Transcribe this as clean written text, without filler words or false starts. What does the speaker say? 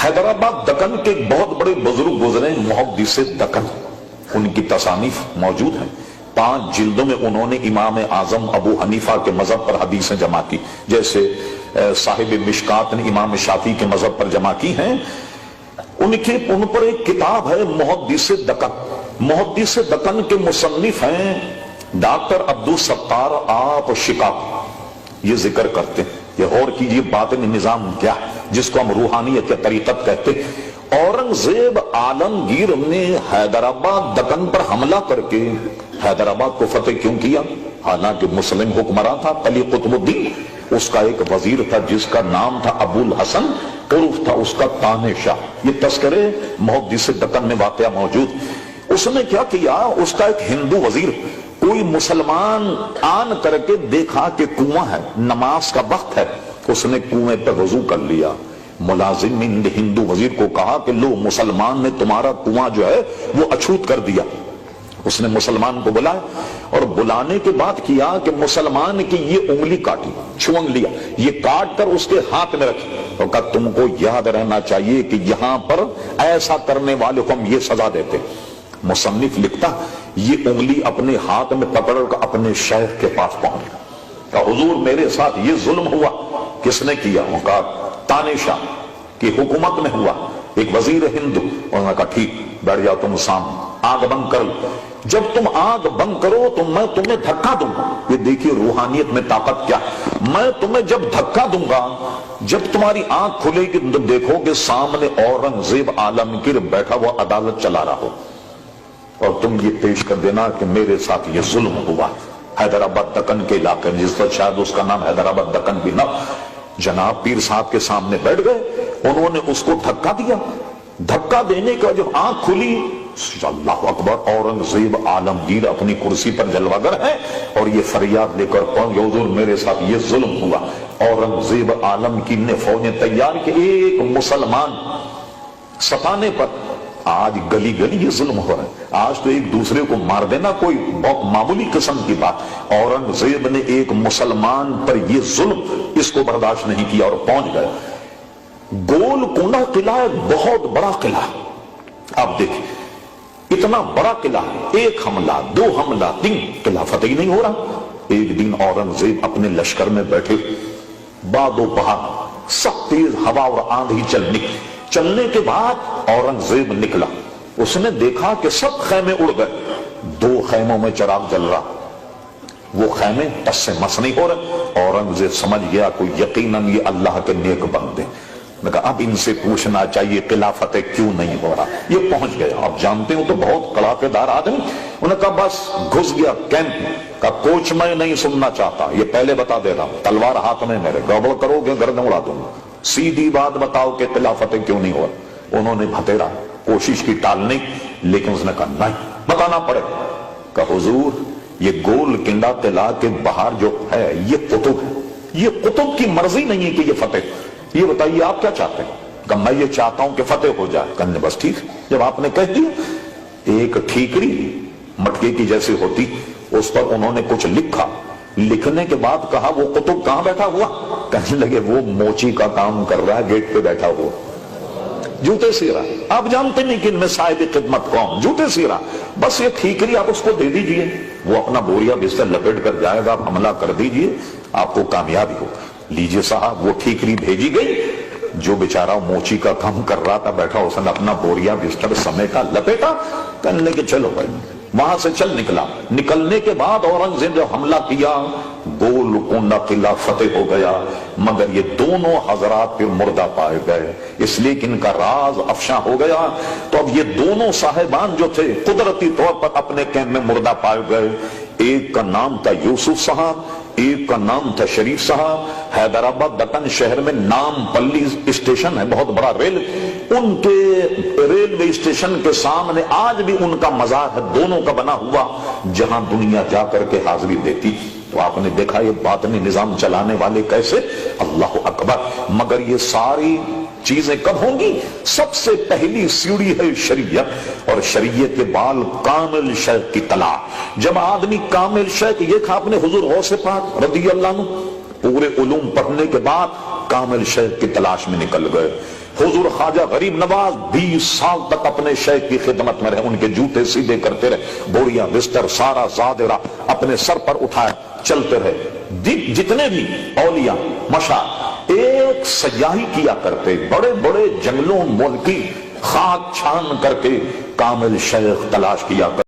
حیدرآباد دکن کے ایک بہت بڑے بزرگ گزرے محدث دکن، ان کی تصانیف موجود ہیں، 5 جلدوں میں انہوں نے امام اعظم ابو حنیفہ کے مذہب پر حدیثیں جمع کی، جیسے صاحب مشکات نے امام شافعی کے مذہب پر جمع کی ہیں۔ ان پر ایک کتاب ہے محدث دکن۔ محدث دکن کے مصنف ہیں ڈاکٹر عبدالستار آپ شکاف۔ یہ ذکر کرتے ہیں، یہ غور کیجئے باطنی نظام کیا ہے جس کو ہم روحانیت یا طریقت کہتے ہیں۔ اورنگزیب عالمگیر نے حیدرآباد دکن پر حملہ کر کے حیدرآباد کو فتح کیوں کیا؟ حالانکہ مسلم حکمراں تھا قلی قطب الدین، اس کا ایک وزیر تھا جس کا نام تھا ابو الحسن، عرف تھا اس کا تانع شاہ۔ یہ تذکرے محدث دکن میں واقعہ موجود۔ اس نے کیا کیا، اس کا ایک ہندو وزیر، کوئی مسلمان آن کر کے دیکھا کہ کنواں ہے، نماز کا وقت ہے، اس نے کنویں پہ وضو کر لیا۔ ملازم ہندو وزیر کو کہا کہ لو مسلمان نے تمہارا کنواں جو ہے وہ اچھوت کر دیا۔ اس نے مسلمان کو بلایا اور بلانے کے بعد کیا کہ مسلمان کی یہ انگلی کاٹی، چھوانگ لیا، یہ کاٹ کر اس کے ہاتھ میں رکھی اور کہا تم کو یاد رہنا چاہیے کہ یہاں پر ایسا کرنے والے کو ہم یہ سزا دیتے۔ مصنف لکھتا یہ انگلی اپنے ہاتھ میں پکڑ کر اپنے شیخ کے پاس پہنچ گیا، کہا حضور میرے ساتھ یہ ظلم ہوا۔ کس نے کیا؟ وہ کہا تانع شاہ کی حکومت میں ہوا، ایک وزیر ہندو۔ انہوں نے کہا ٹھیک، بیٹھ جاؤ تم سامنے، آنکھ بند کر لو، جب تم آنکھ بند کرو تو میں تمہیں دھکا دوں گا۔ یہ دیکھیے روحانیت میں طاقت کیا، میں تمہیں جب دھکا دوں گا، جب تمہاری آنکھ کھلے گی تو دیکھو کہ سامنے اورنگزیب عالمگیر بیٹھا ہوا عدالت چلا رہا ہو، اور تم یہ پیش کر دینا کہ میرے ساتھ یہ ظلم ہوا۔ حیدرآباد دکن کے علاقے میں، جس پر شاید اس کا نام حیدرآباد دکن بھی نہ، جناب پیر صاحب کے سامنے بیٹھ گئے، انہوں نے اس کو دھکا دیا۔ دھکا دینے کا جب آنکھ کھلی، اللہ اکبر، اورنگزیب عالمگیر اپنی کرسی پر جلوہ گر ہے اور یہ فریاد لے کر پہنچ، حضور میرے ساتھ یہ ظلم ہوا۔ اورنگزیب عالمگیر نے فوجیں تیار کی ایک مسلمان ستانے پر۔ آج گلی گلی یہ ظلم ہو رہا ہے، آج تو ایک دوسرے کو مار دینا کوئی بہت معمولی قسم کی بات۔ اورنگزیب نے ایک مسلمان پر یہ ظلم، اس کو برداشت نہیں کیا اور پہنچ گئے۔ گولکنڈہ قلعہ ایک بہت بڑا قلعہ، آپ دیکھیں اتنا بڑا قلعہ، ایک حملہ، 2 حملہ، 3، قلعہ فتح ہی نہیں ہو رہا۔ ایک دن اورنگزیب اپنے لشکر میں بیٹھے، باد و بہار، سخت تیز ہوا اور آندھی چلنے کے بعد اورنگزیب نکلا، اس نے دیکھا کہ سب خیمے اڑ گئے، 2 خیموں میں چراغ جل رہا، وہ خیمے ٹس سے مس نہیں ہو رہے۔ اورنگزیب سمجھ گیا کوئی یقیناً یہ اللہ کے نیک بندے، میں کہا اب ان سے پوچھنا چاہیے قلعہ فتح کیوں نہیں ہو رہا۔ یہ پہنچ گیا، آپ جانتے ہو تو بہت کڑاکے دار آدمی، انہوں نے کہا بس گھس گیا کیمپ میں، کہا کوچ میں نہیں سننا چاہتا، یہ پہلے بتا دے رہا ہوں، تلوار ہاتھ میں میرے، گڑبڑ کرو گے گردن اڑا دوں گا، سیدھی بات بتاؤ کہ قلعہ فتح کیوں نہیں ہوا۔ انہوں نے بھتیرا کوشش کی ٹالنے، لیکن اس نے کہا نہیں بتانا پڑے گا۔ کہا حضور یہ گولکنڈہ قلعہ کے باہر جو ہے یہ قطب ہے، یہ قطب کی مرضی نہیں ہے کہ یہ فتح، یہ بتائیے آپ کیا چاہتے ہیں؟ کہ میں یہ چاہتا ہوں کہ فتح ہو جائے۔ کہنے بس ٹھیک، جب آپ نے کہہ دیا، ایک ٹھیکری مٹکے کی جیسے ہوتی، اس پر انہوں نے کچھ لکھا، لکھنے کے بعد کہا وہ قطب کہاں بیٹھا ہوا؟ کہنے لگے وہ موچی کا کام کر رہا ہے، گیٹ پہ بیٹھا ہوا جوتے سیرا۔ آپ جانتے نہیں کہ ان میں صاحب خدمت کون، جوتے سیرا، بس یہ ٹھیکری آپ اس کو دے دیجئے، وہ اپنا بوریا بستر لپیٹ کر جائے گا، آپ حملہ کر دیجئے، آپ کو کامیابی ہو۔ لیجئے صاحب، وہ ٹھیکری بھیجی گئی، جو بیچارہ موچی کا کام کر رہا تھا بیٹھا، اس نے اپنا بوریا بستر سمیٹا، لپیٹا، کہنے لگے چلو بھائی، وہاں سے چل نکلا۔ نکلنے کے بعد اورنگزیب نے حملہ کیا، گولکنڈہ قلعہ فتح ہو گیا، مگر یہ دونوں حضرات پھر مردہ پائے گئے، اس لیے کہ ان کا راز افشاں ہو گیا۔ تو اب یہ دونوں صاحبان جو تھے قدرتی طور پر اپنے کیمپ میں مردہ پائے گئے۔ ایک کا نام تھا یوسف صاحب، ایک کا نام تھا شریف صاحب۔ حیدرآباد دکن شہر میں نام پلی اسٹیشن ہے، بہت بڑا ریل، ان کے ریلوے اسٹیشن کے سامنے آج بھی ان کا مزار ہے، دونوں کا بنا ہوا، جہاں دنیا جا کر کے حاضری دیتی۔ تو آپ نے دیکھا یہ باطنی نظام چلانے والے کیسے، اللہ اکبر۔ مگر یہ ساری چیزیں کب ہوں گی؟ سب سے پہلی سیڑھی ہے شریعت، اور شریعت کے بال کامل شیخ کی تلاش۔ جب آدمی کامل شیخ، یہ کہا اپنے حضور غوث پاک رضی اللہ عنہ، پورے علوم پڑھنے کے بعد کامل شیخ کی تلاش میں نکل گئے۔ حضور خواجہ غریب نواز 20 سال تک اپنے شیخ کی خدمت میں رہے، ان کے جوتے سیدھے کرتے رہے، بوریاں بستر سارا زادرہ اپنے سر پر اٹھائے چلتے رہے۔ جتنے بھی اولیاء مشاہ ایک سیاحی کیا کرتے، بڑے بڑے جنگلوں ملکی خاک چھان کر کے کامل شیخ تلاش کیا کرتے۔